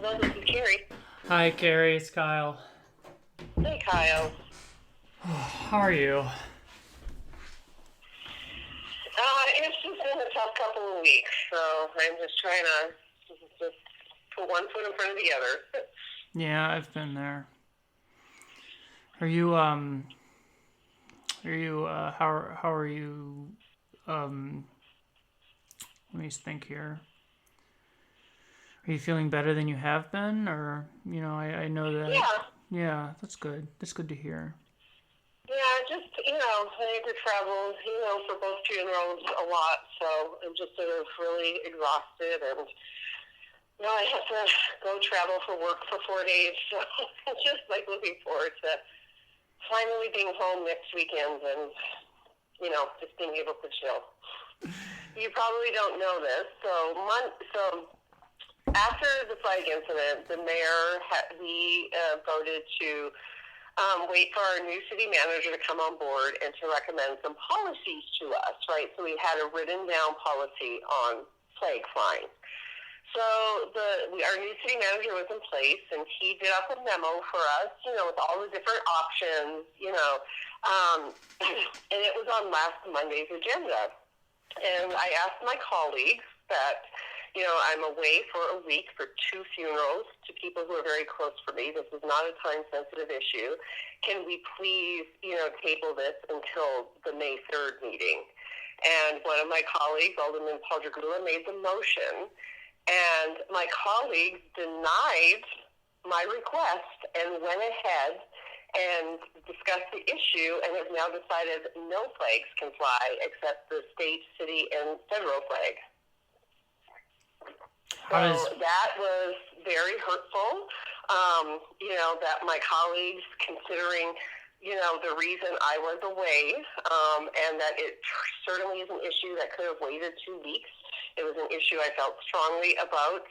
Hello, this is Carrie. Hi, Carrie. It's Kyle. Hey, Kyle. How are you? It's just been a tough couple of weeks, so I'm just trying to just put one foot in front of the other. Yeah, I've been there. Are how are you, um, let me think here. Are you feeling better than you have been? Or, I know that, Yeah, yeah, that's good. That's good to hear. yeah, just, I need to travel, for both funerals a lot, so I'm just sort of really exhausted, and, I have to go travel for work for 4 days, so I'm just, looking forward to finally being home next weekend and, just being able to chill. You probably don't know this, so after the flag incident, the mayor we voted to wait for our new city manager to come on board and to recommend some policies to us, right? So we had a written down policy on flag flying. So our new city manager was in place, and he did up a memo for us, with all the different options, and it was on last Monday's agenda. And I asked my colleagues that, I'm away for a week for 2 funerals to people who are very close for me. This is not a time-sensitive issue. Can we please, table this until the May 3rd meeting? And one of my colleagues, Alderman Padragula, made the motion, and my colleagues denied my request and went ahead and discussed the issue and have now decided no flags can fly except the state, city, and federal flag. So that was very hurtful, that my colleagues, considering, the reason I was away, and that it certainly is an issue that could have waited 2 weeks. It was an issue I felt strongly about,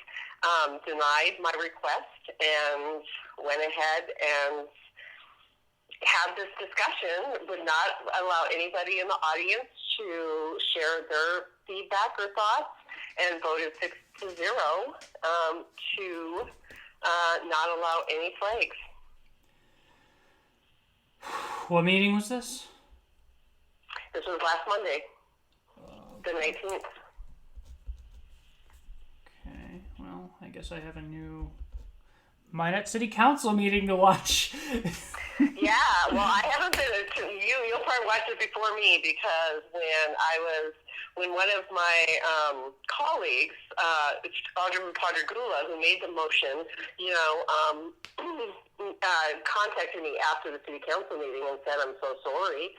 denied my request and went ahead and had this discussion, would not allow anybody in the audience to share their feedback or thoughts, and voted 6-0 to not allow any flags. What meeting was this? This was last Monday, the 19th. Okay, well, I guess I have a new Minot City Council meeting to watch. Yeah, well, I haven't been. You'll probably watch it before me, because when one of my colleagues, Alderman Padragula, who made the motion, contacted me after the city council meeting and said, "I'm so sorry."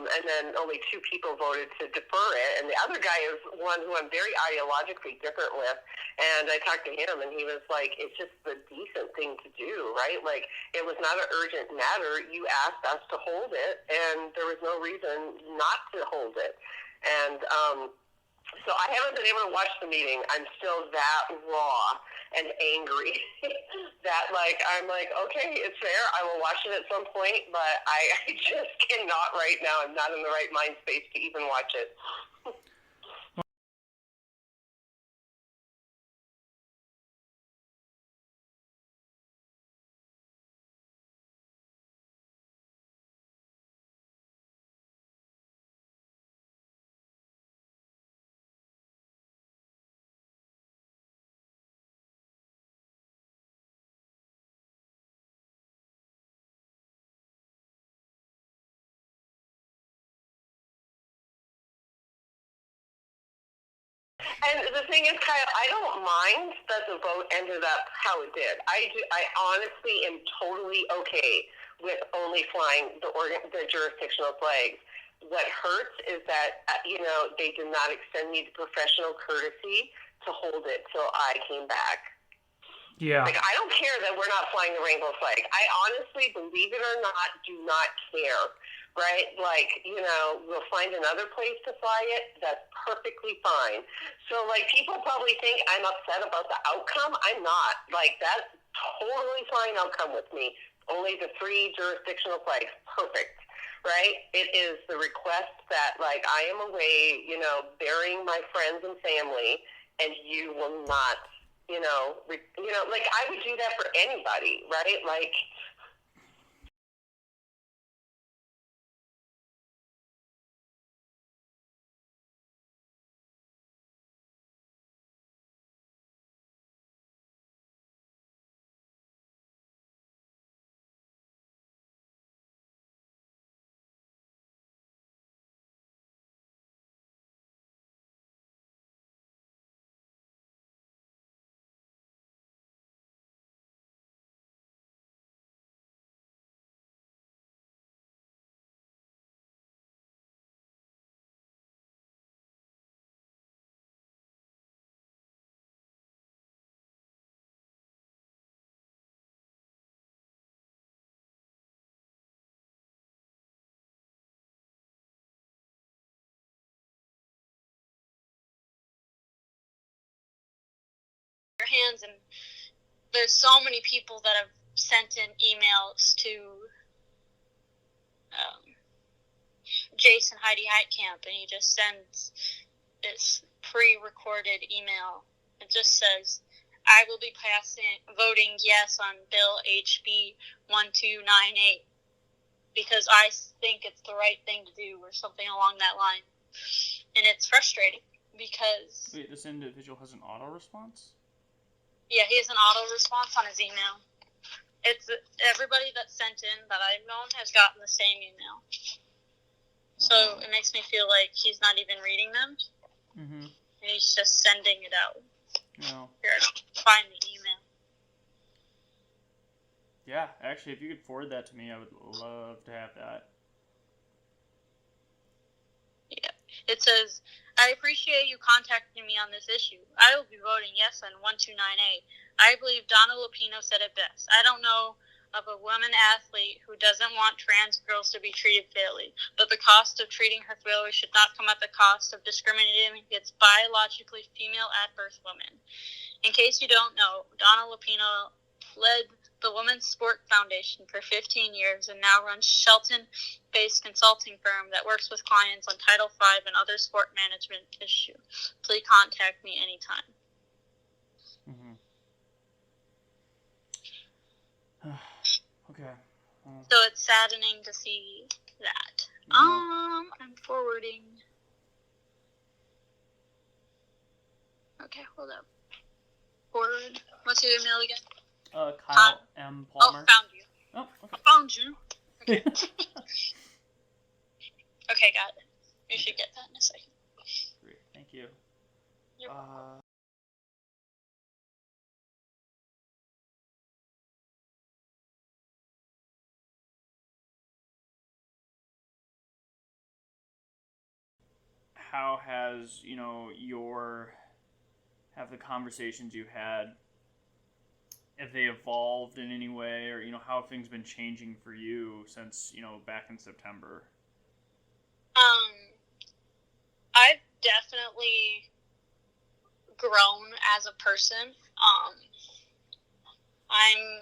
And then only 2 people voted to defer it. And the other guy is one who I'm very ideologically different with. And I talked to him, and he was like, it's just the decent thing to do, right? Like, it was not an urgent matter. You asked us to hold it, and there was no reason not to hold it. And so I haven't been able to watch the meeting. I'm still that raw and angry that, I'm like, okay, it's there. I will watch it at some point, but I just cannot right now. I'm not in the right mind space to even watch it. And the thing is, Kyle, I don't mind that the vote ended up how it did. I honestly am totally okay with only flying the jurisdictional flags. What hurts is that, they did not extend me the professional courtesy to hold it till I came back. Yeah. I don't care that we're not flying the rainbow flag. I honestly, believe it or not, do not care, right? We'll find another place to fly it. That's perfectly fine. So, people probably think I'm upset about the outcome. I'm not. That's totally fine outcome with me. Only the 3 jurisdictional flags. Perfect. Right? It is the request that, I am away, burying my friends and family, and you will not Like I would do that for anybody, right? Like, hands, and there's so many people that have sent in emails to Jason Heidi Heitkamp, and he just sends this pre-recorded email. It just says, I will be voting yes on Bill HB 1298 because I think it's the right thing to do, or something along that line. And it's frustrating because... Wait, this individual has an auto response? Yeah, he has an auto response on his email. It's everybody that's sent in that I've known has gotten the same email. So it makes me feel like he's not even reading them. Mm-hmm. And he's just sending it out. No. Here, find the email. Yeah, actually, if you could forward that to me, I would love to have that. Yeah. It says, I appreciate you contacting me on this issue. I will be voting yes on 1298. I believe Donna Lupino said it best. I don't know of a woman athlete who doesn't want trans girls to be treated fairly, but the cost of treating her fairly should not come at the cost of discriminating against biologically female at-birth women. In case you don't know, Donna Lupino led the Women's Sport Foundation for 15 years and now runs Shelton-based consulting firm that works with clients on Title V and other sport management issues. Please contact me anytime. Mm-hmm. Okay. So it's saddening to see that. Yeah. I'm forwarding. Okay, hold up. Forward. What's your email again? Kyle M. Palmer. Oh, found you. Oh, okay. Found you. Okay. Okay, got it. You should get that in a second. Great, thank you. You're welcome. How has, have the conversations you had, have they evolved in any way, or, how have things been changing for you since, back in September? I've definitely grown as a person. I'm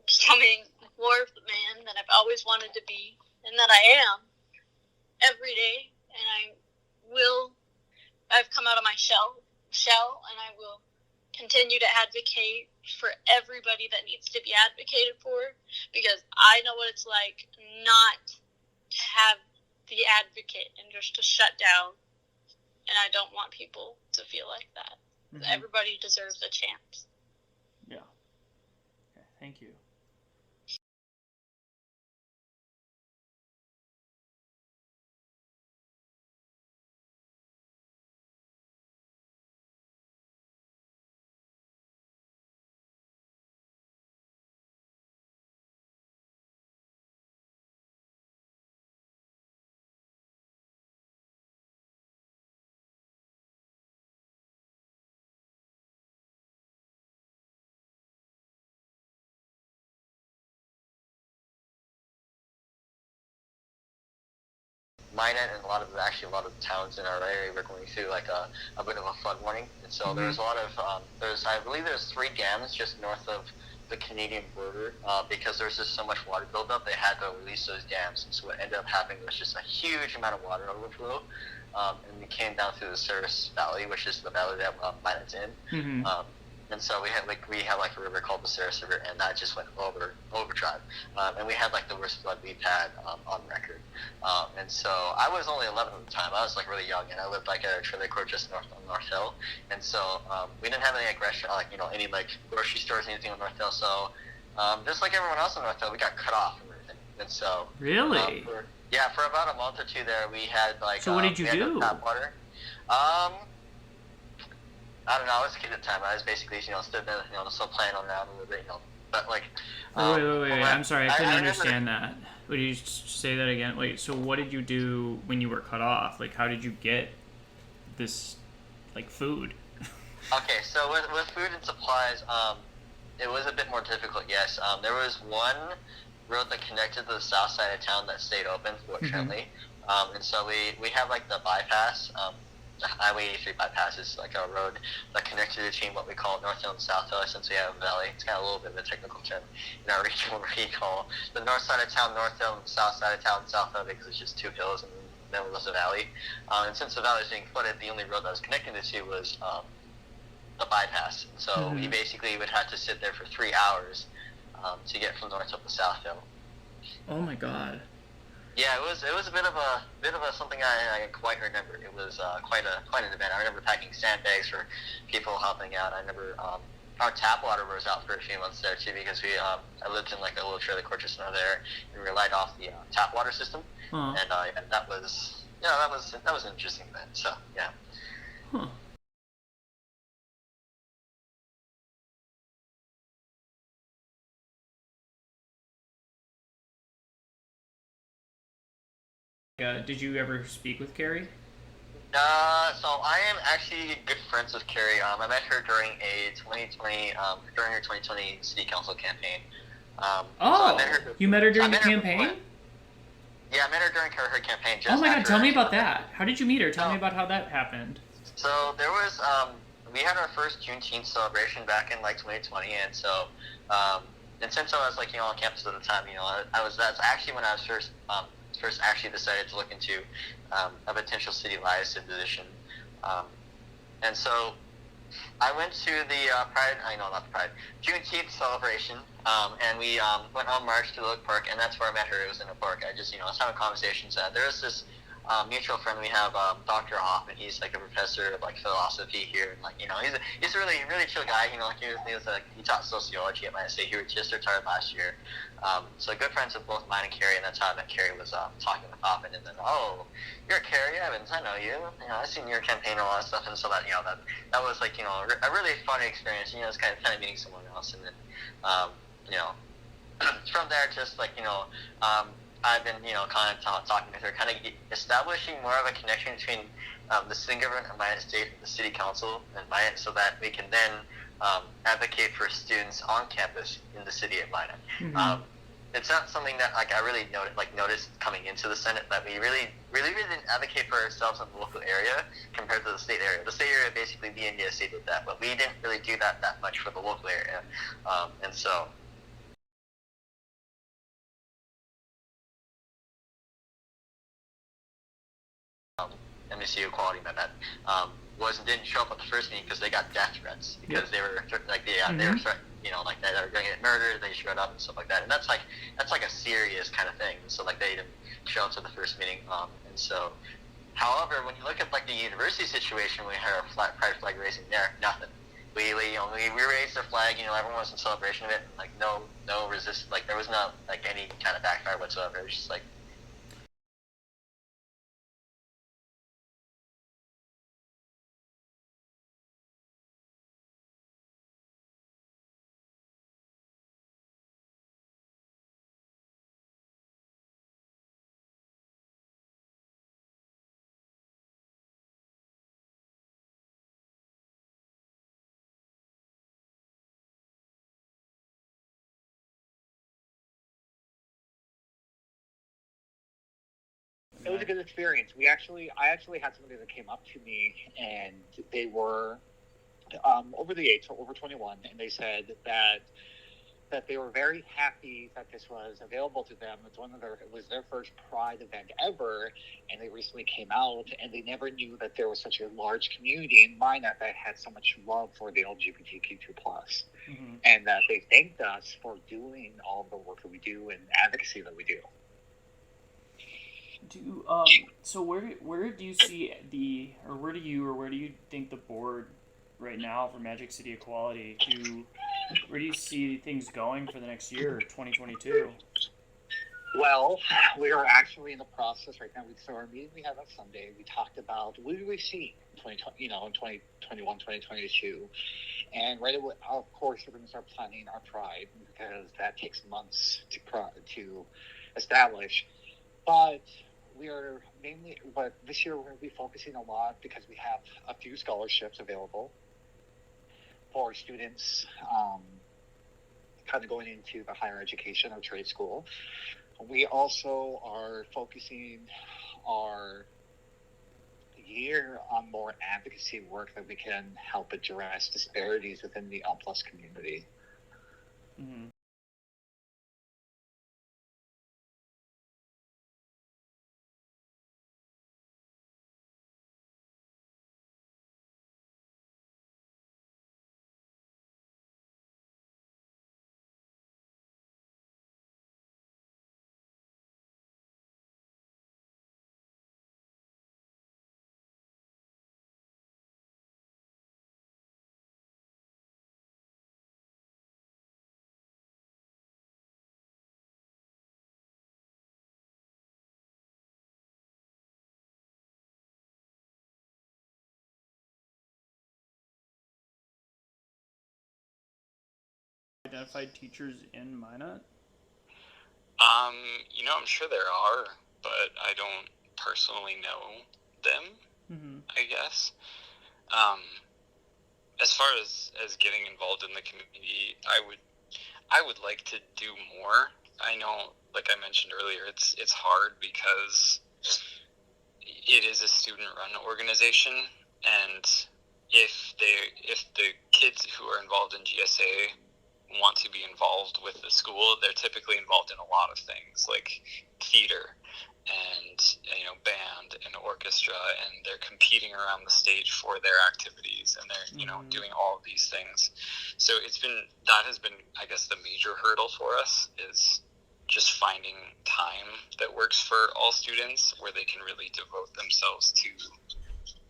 becoming more of the man that I've always wanted to be, and that I am every day, and I've come out of my shell, and I will continue to advocate for everybody that needs to be advocated for, because I know what it's like not to have the advocate and just to shut down, and I don't want people to feel like that. Mm-hmm. Everybody deserves a chance. Yeah. Okay, thank you. Minot and a lot of the towns in our area were going through like a bit of a flood warning, and so there's a lot of I believe there's 3 dams just north of the Canadian border, because there's just so much water buildup, they had to release those dams. And so what ended up happening was just a huge amount of water overflow, and it came down through the Ceres Valley, which is the valley that Minot's in. Mm-hmm. And so we have a river called the Ceres River, and that just went overdrive. And we had like the worst flood we've had on record. And so I was only 11 at the time. I was like really young, and I lived like at a trailer court just north on North Hill. And so we didn't have any like restaurant, like any like grocery stores, anything on North Hill. So just like everyone else on North Hill, we got cut off from everything. And so Really? for about a month or two there, we had like. So what did you do? Tap water. I don't know. I was a kid at the time. I was basically, still playing around a little bit, But like. Wait. I'm sorry. I couldn't understand that. Would you say that again? Wait. So what did you do when you were cut off? Like, how did you get this, like, food? Okay. So with food and supplies, it was a bit more difficult. Yes. There was one road that connected to the south side of town that stayed open, fortunately. And so we have like the bypass. Highway 83 bypass is like a road that connected between what we call North Hill and South Hill, since we have a valley. It's got a little bit of a technical term in our region where we call the north side of town North Hill and the south side of town South Hill, because it's just two hills and then it was a valley. And since the valley was being flooded, the only road that was connecting the two was the bypass. And so we basically would have to sit there for 3 hours to get from North Hill to South Hill. Oh my God. Yeah, it was a bit of a something I quite remember. It was quite an event. I remember packing sandbags for people helping out. I remember our tap water was out for a few months there too, because I lived in like a little trailer court just over there, and we relied off the tap water system. And that was an interesting event. So yeah. Huh. Did you ever speak with Carrie? So I am actually good friends with Carrie. I met her during during her 2020 city council campaign. You met her during the campaign? Yeah, I met her during her campaign. Oh my God, tell me about that. How did you meet her? Tell me about how that happened. So there was, we had our first Juneteenth celebration back in like 2020, and so, and since I was like, on campus at the time, that's actually when I was first actually decided to look into a potential city liaison position. And so I went to the Juneteenth celebration, and we went on march to the Oak Park, and that's where I met her. It was in a park. I was having conversations. There was this mutual friend we have, Dr. Hoffman. He's like a professor of like philosophy here, and like he's a really chill guy. He taught sociology at my state. He was just retired last year. So good friends with both mine and Carrie, and that's how I met Carrie, was talking with Hoffman, and then you're Carrie Evans, I know you. I've seen your campaign and all that stuff, and so that that was like a really fun experience. It's kind of meeting someone else, and then from there just like I've been kind of talking with her, kind of establishing more of a connection between the city government of Minot State, the city council, and Minot, so that we can then advocate for students on campus in the city of Minot. It's not something that like I really noticed coming into the Senate, that we really didn't advocate for ourselves in the local area compared to the state area. The state area, basically the NDSA did that, but we didn't really do that much for the local area, and so. MSU Equality Amendment didn't show up at the first meeting because they got death threats, because they were like they were threatened, like they were going to get murdered. They showed up and stuff like that, and that's like a serious kind of thing. So like they didn't show up to the first meeting, and so. However, when you look at like the university situation, we had our pride flag raising there, nothing. We raised our flag, everyone was in celebration of it, and like no resist, like there was not like any kind of backfire whatsoever. It was just like. It was a good experience. I actually had somebody that came up to me, and they were over the age, so over 21, and they said that that they were very happy that this was available to them. It was their first Pride event ever, and they recently came out, and they never knew that there was such a large community in Minot that had so much love for the LGBTQ2+. Mm-hmm. And that they thanked us for doing all the work that we do and advocacy that we do. So where do you see where do you think the board right now for Magic City Equality where do you see things going for the next year, 2022? Well, we are actually in the process right now. Our meeting we had on Sunday, we talked about what do we see in 2021, 2022. And right away, of course, we're going to start planning our Pride because that takes months to establish. But this year we're going to be focusing a lot because we have a few scholarships available for students kind of going into the higher education or trade school. We also are focusing our year on more advocacy work that we can help address disparities within the L+ community. Mm-hmm. Identified teachers in Minot? I'm sure there are, but I don't personally know them. Mm-hmm. I guess. As far as getting involved in the community, I would like to do more. I know, like I mentioned earlier, it's hard because it is a student-run organization, and if the kids who are involved in GSA want to be involved with the school, they're typically involved in a lot of things like theater and band and orchestra, and they're competing around the stage for their activities, and they're doing all of these things. So that has been I guess the major hurdle for us is just finding time that works for all students where they can really devote themselves to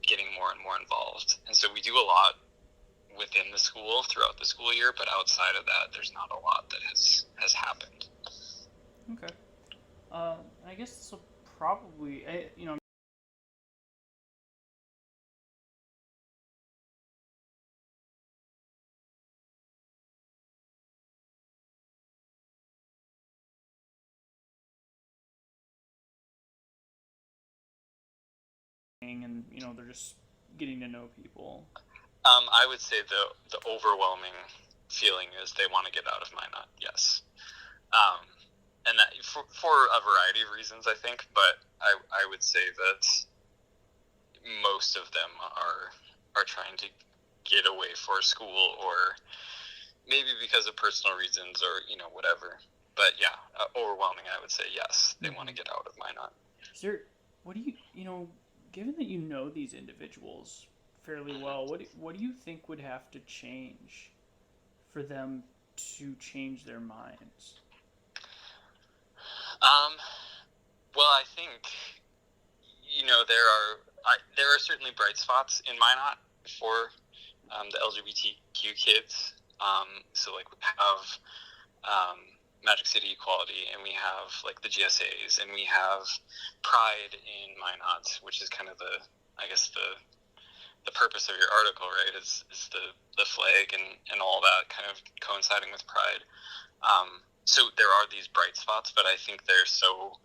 getting more and more involved. And so we do a lot within the school throughout the school year, but outside of that, there's not a lot that has happened. Okay. I guess this will probably, and they're just getting to know people. I would say the overwhelming feeling is they want to get out of Minot. Yes. And that for a variety of reasons, I think, but I would say that most of them are trying to get away for school, or maybe because of personal reasons, or whatever. But yeah, overwhelming, I would say yes, they want to get out of Minot. What do you given that you know these individuals fairly well, what do you think would have to change for them to change their minds? Well, I think there are certainly bright spots in Minot for the LGBTQ kids. So like we have Magic City Equality, and we have like the GSAs, and we have Pride in Minot, which is kind of the purpose of your article, right? Is the flag and all that kind of coinciding with Pride. So there are these bright spots, but I think they're so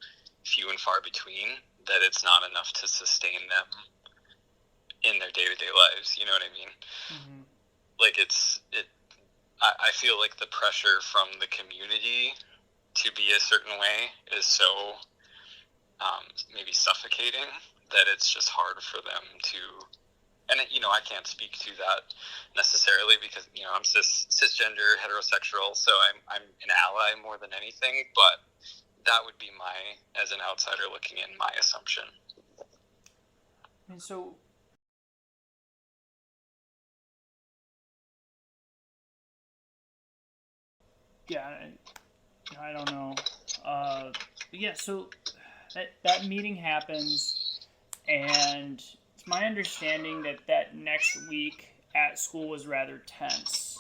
few and far between that it's not enough to sustain them in their day-to-day lives. You know what I mean? Mm-hmm. Like I feel like the pressure from the community to be a certain way is so maybe suffocating that it's just hard for them to and I can't speak to that necessarily because I'm cisgender, heterosexual, so I'm an ally more than anything. But that would be as an outsider looking in, my assumption. And so, yeah, I don't know. Yeah, so that meeting happens, and it's my understanding that next week at school was rather tense.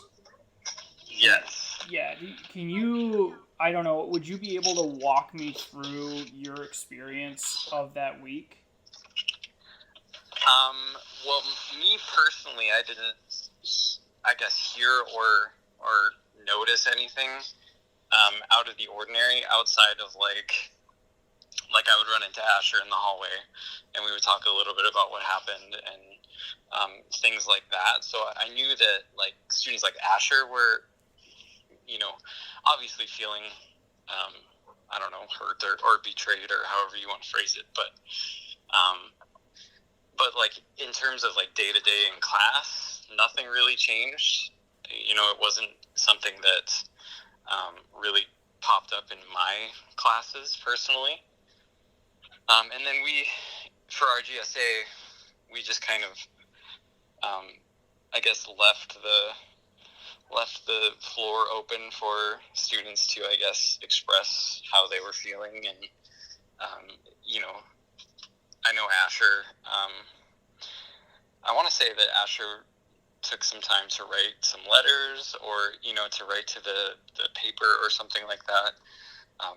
Yes. Yeah, can you, I don't know, would you be able to walk me through your experience of that week? Well, me personally, I didn't, I guess, hear or notice anything out of the ordinary outside of like I would run into Asher in the hallway, and we would talk a little bit about what happened and things like that. So I knew that like students like Asher were, obviously feeling, I don't know, hurt or betrayed or however you want to phrase it, but like in terms of like day to day in class, nothing really changed. It wasn't something that really popped up in my classes personally. And then for our GSA, we just kind of, I guess, left the floor open for students to, I guess, express how they were feeling. And, I know Asher, I want to say that Asher took some time to write some letters or, to write to the paper or something like that.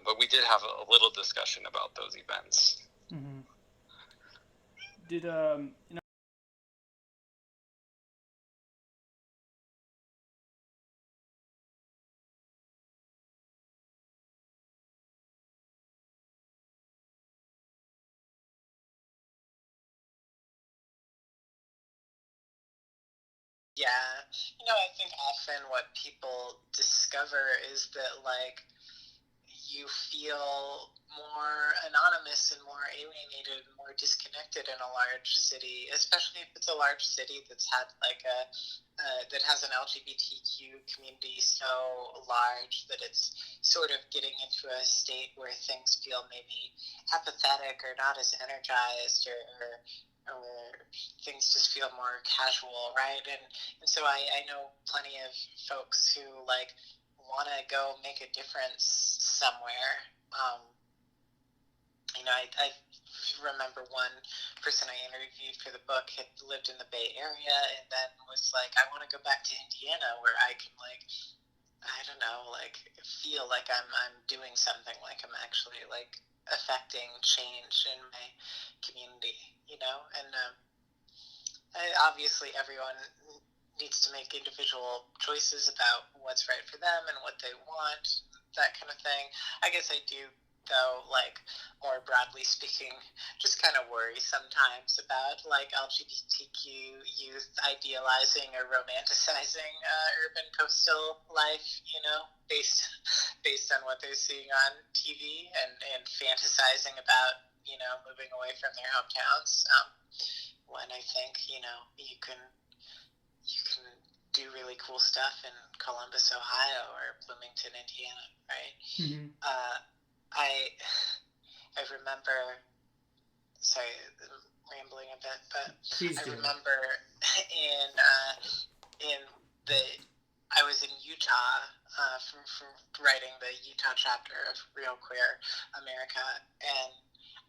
But we did have a little discussion about those events. Mm-hmm. Did Yeah, I think often what people discover is that, like, you feel more anonymous and more alienated and more disconnected in a large city, especially if it's a large city that's had like that has an LGBTQ community so large that it's sort of getting into a state where things feel maybe apathetic or not as energized or things just feel more casual, right? And so I know plenty of folks who like want to go make a difference somewhere. I remember one person I interviewed for the book had lived in the Bay Area and then was like, I want to go back to Indiana where I can like, I don't know, like feel like I'm doing something, like I'm actually like affecting change in my community, and obviously everyone needs to make individual choices about what's right for them and what they want, that kind of thing. I guess I do, though, like, more broadly speaking, just kind of worry sometimes about, like, LGBTQ youth idealizing or romanticizing urban coastal life, based on what they're seeing on TV and fantasizing about, moving away from their hometowns. When I think, you can do really cool stuff in Columbus, Ohio, or Bloomington, Indiana, right? Mm-hmm. I remember. Sorry, I'm rambling a bit, but Please do. I remember I was in Utah for writing the Utah chapter of Real Queer America, and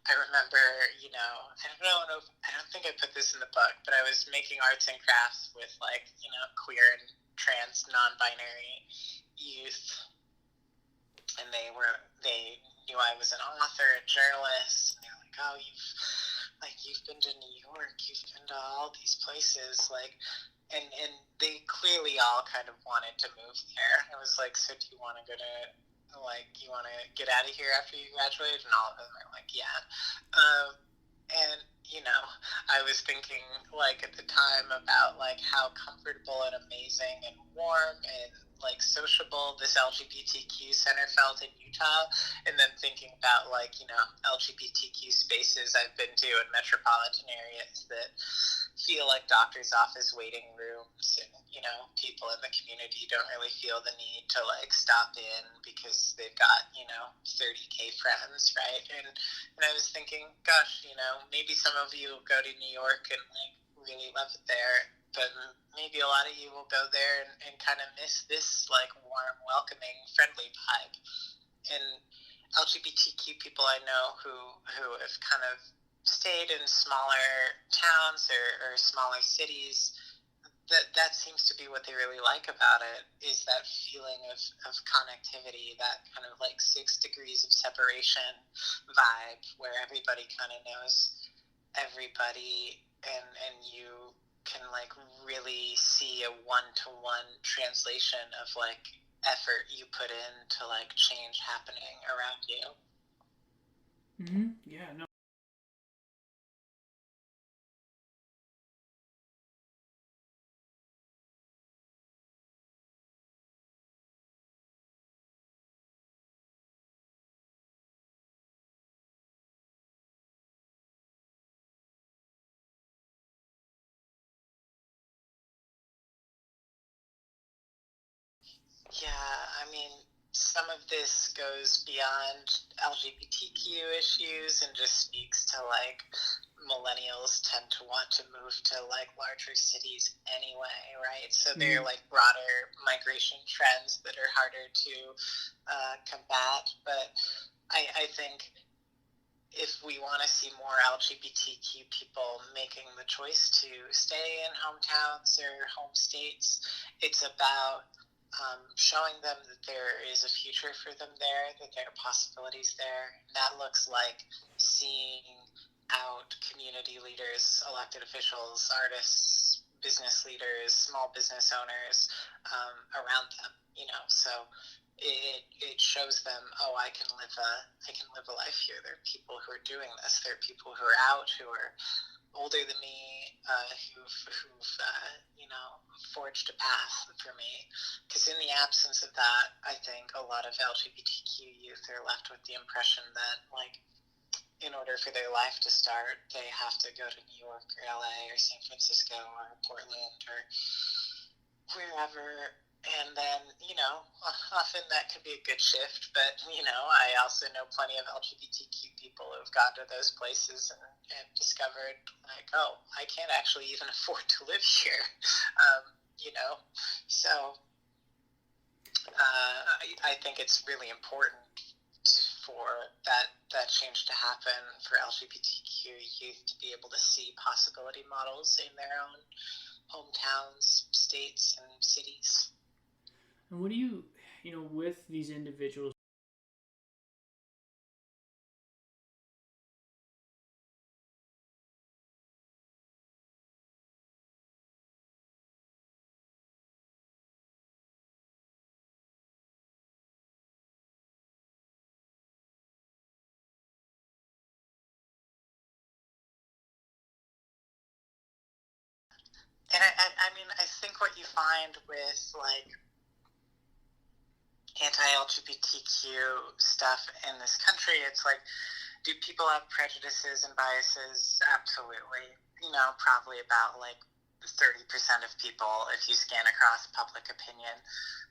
I remember, I don't think I put this in the book, but I was making arts and crafts with like, queer and trans non-binary youth, and they knew I was an author, a journalist, and they were like, oh, you've been to New York, you've been to all these places, like, and they clearly all kind of wanted to move there. I was like, so do you want to go to, like, you want to get out of here after you graduate? And all of them are like, yeah. And, I was thinking, like, at the time about, like, how comfortable and amazing and warm and, like, sociable this LGBTQ center felt in Utah. And then thinking about, like, LGBTQ spaces I've been to in metropolitan areas that feel like doctor's office waiting rooms, and people in the community don't really feel the need to like stop in because they've got 30K friends, right? And I was thinking, gosh, maybe some of you go to New York and like really love it there, but maybe a lot of you will go there and kind of miss this like warm, welcoming, friendly vibe. And LGBTQ people I know who have kind of stayed in smaller towns or smaller cities, that seems to be what they really like about it, is that feeling of connectivity, that kind of like 6 degrees of separation vibe where everybody kind of knows everybody, and you can like really see a one-to-one translation of like effort you put in to like change happening around you. Yeah, no. Yeah, I mean, some of this goes beyond LGBTQ issues and just speaks to like millennials tend to want to move to like larger cities anyway, right? So they're like broader migration trends that are harder to combat. But I think if we want to see more LGBTQ people making the choice to stay in hometowns or home states, it's about showing them that there is a future for them there, that there are possibilities there. And that looks like seeing out community leaders, elected officials, artists, business leaders, small business owners around them. So it shows them, oh, I can live a life here. There are people who are doing this. There are people who are out, who are older than me, who've forged a path for me. Because in the absence of that, I think a lot of LGBTQ youth are left with the impression that, like, in order for their life to start, they have to go to New York or LA or San Francisco or Portland or wherever. And then, often that could be a good shift, but, I also know plenty of LGBTQ people who've gone to those places and discovered, like, oh, I can't actually even afford to live here, So I think it's really important for that change to happen, for LGBTQ youth to be able to see possibility models in their own hometowns, states, and cities. And what do you with these individuals? And I mean, I think what you find with like anti-LGBTQ stuff in this country, it's like, do people have prejudices and biases? Absolutely. Probably about like 30% of people, if you scan across public opinion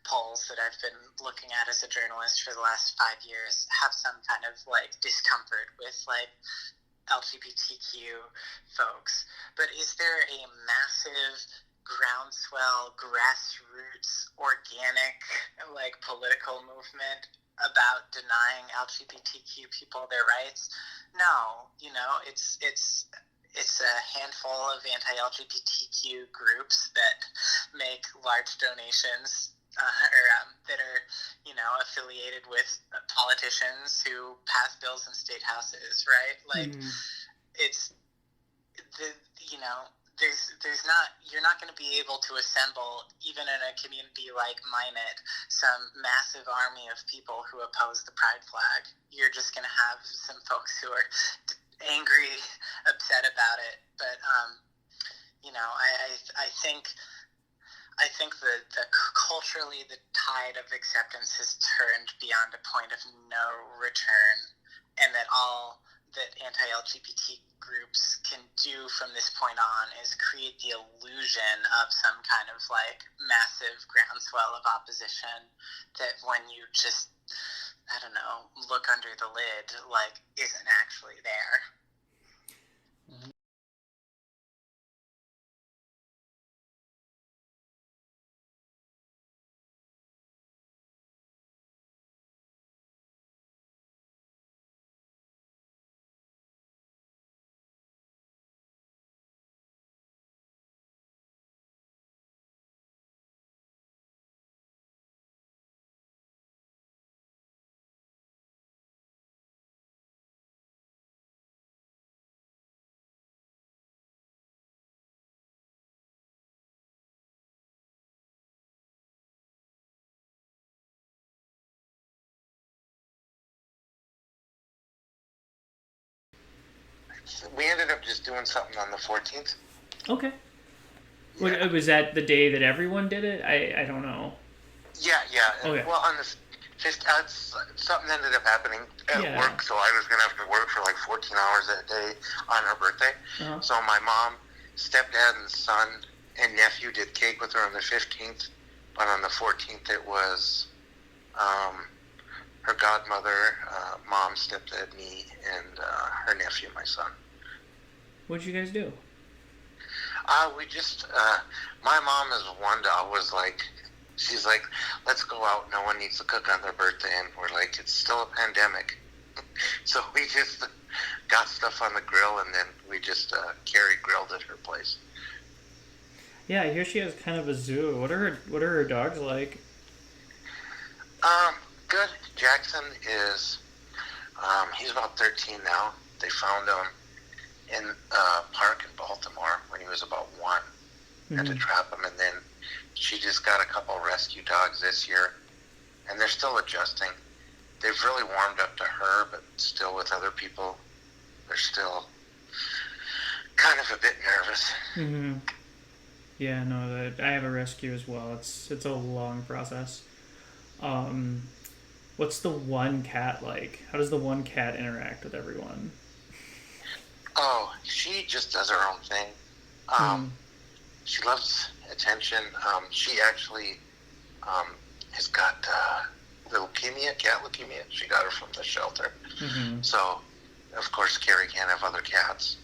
polls that I've been looking at as a journalist for the last 5 years, have some kind of like discomfort with like LGBTQ folks. But is there a massive groundswell, grassroots, organic, like political movement about denying LGBTQ people their rights? No, it's a handful of anti-LGBTQ groups that make large donations that are, affiliated with politicians who pass bills in state houses, right? Like, it's there's not, you're not going to be able to assemble, even in a community like Minot, some massive army of people who oppose the pride flag. You're just going to have some folks who are angry, upset about it. But I think that culturally the tide of acceptance has turned beyond a point of no return, and that all that anti-LGBT groups can do from this point on is create the illusion of some kind of like massive groundswell of opposition that when you just, I don't know, look under the lid, like isn't actually there. We ended up just doing something on the 14th. Okay. Yeah. Was that the day that everyone did it? I don't know. Yeah. Okay. Well, on the 5th, something ended up happening at Yeah. work, so I was going to have to work for like 14 hours a day on her birthday. Uh-huh. So my mom, stepdad, and son and nephew did cake with her on the 15th, but on the 14th it was her godmother, mom, stepdad, me, and her nephew, my son. What'd you guys do? We just, my mom is one to always like, she's like, let's go out, no one needs to cook on their birthday, and we're like, it's still a pandemic. So we just got stuff on the grill, and then we just Carrie grilled at her place. Yeah, I hear she has kind of a zoo. What are her dogs like? Good. Jackson is, he's about 13 now. They found him in a park in Baltimore when he was about 1. Had to trap him, and then she just got a couple rescue dogs this year, and they're still adjusting. They've really warmed up to her, but still with other people, they're still kind of a bit nervous. Mm-hmm. Yeah, no, I have a rescue as well. It's a long process. What's the one cat like? How does the one cat interact with everyone? Oh, she just does her own thing. She loves attention. She actually has got leukemia, cat leukemia. She got her from the shelter. Mm-hmm. So, of course, Carrie can't have other cats.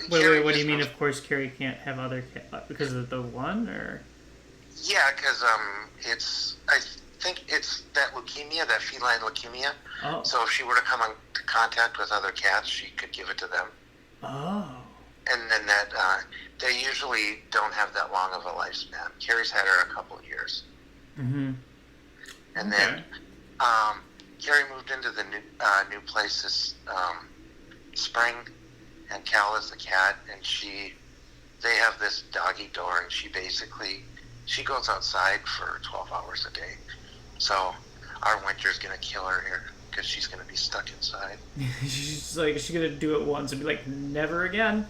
Wait, what do you mean, of course, Carrie can't have other cats? Because of the one, or? Yeah, because I think it's that leukemia, that feline leukemia. Oh. So if she were to come into contact with other cats, she could give it to them. Oh. And then they usually don't have that long of a lifespan. Carrie's had her a couple of years. Mm-hmm. And then Carrie moved into the new place this spring, and Cal is the cat, and they have this doggy door, and she goes outside for 12 hours a day. So our winter's going to kill her here because she's going to be stuck inside. She's going to do it once and be like, never again.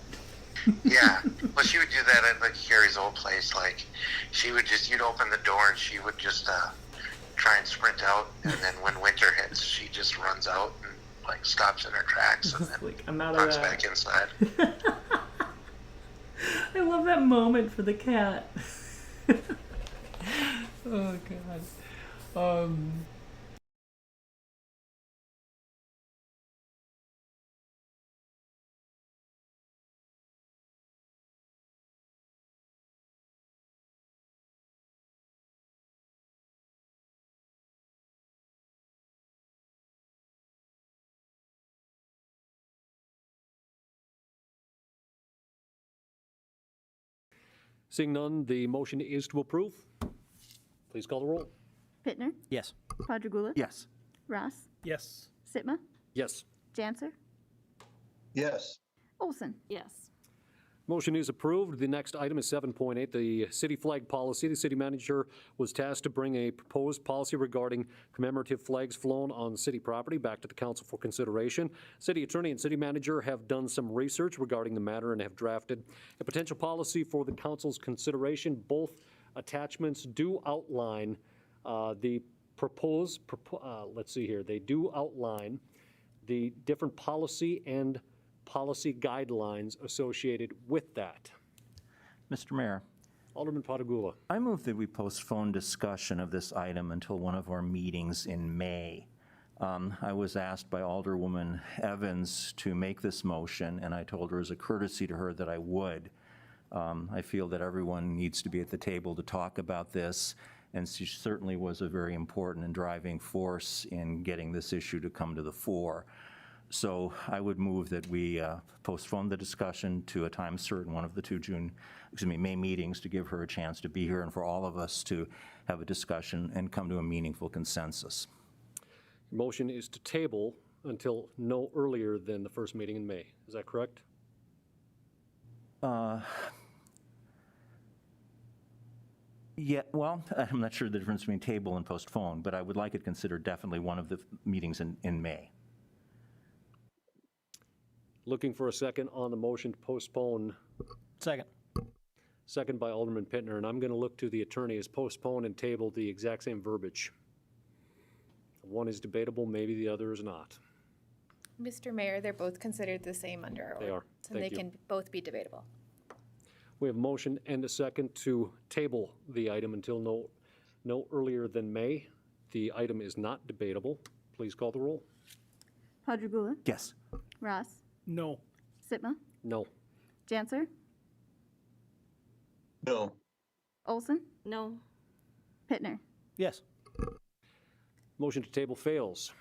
Yeah. Well, she would do that at like Carrie's old place. Like, you'd open the door and she would just try and sprint out. And then when winter hits, she just runs out and like stops in her tracks and then like, I'm out runs of that. back inside. I love that moment for the cat. Oh, God. Seeing none, the motion is to approve. Please call the roll. Pittner, Yes. Quadrigula, Yes. Ross, Yes. Sitma, Yes. Janser, Yes. Olson. Yes. Motion is approved. The next item is 7.8, the city flag policy. The city manager was tasked to bring a proposed policy regarding commemorative flags flown on city property back to the council for consideration. City attorney and city manager have done some research regarding the matter and have drafted a potential policy for the council's consideration. Both attachments do outline the proposed, let's see here, they do outline the different policy and policy guidelines associated with that. Mr. Mayor, Alderman Patagula. I move that we postpone discussion of this item until one of our meetings in May. I was asked by Alderwoman Evans to make this motion, and I told her as a courtesy to her that I would. I feel that everyone needs to be at the table to talk about this, and she certainly was a very important and driving force in getting this issue to come to the fore. So I would move that we postpone the discussion to a time certain, one of the two May meetings, to give her a chance to be here and for all of us to have a discussion and come to a meaningful consensus. Motion is to table until no earlier than the first meeting in May. Is that correct? Yeah, well, I'm not sure the difference between table and postpone, but I would like it considered definitely one of the meetings in May. Looking for a second on the motion to postpone. Second. Second by Alderman Pittner, and I'm going to look to the attorney as postpone and table the exact same verbiage. One is debatable, maybe the other is not. Mr. Mayor, they're both considered the same under our They are. ordinance, and Thank they you. can both be debatable. We have a motion and a second to table the item until no earlier than May. The item is not debatable. Please call the roll. Padragula, Yes. Ross, No. Sitma, No. Janser, No. Olson, No. Pittner. Yes. Motion to table fails.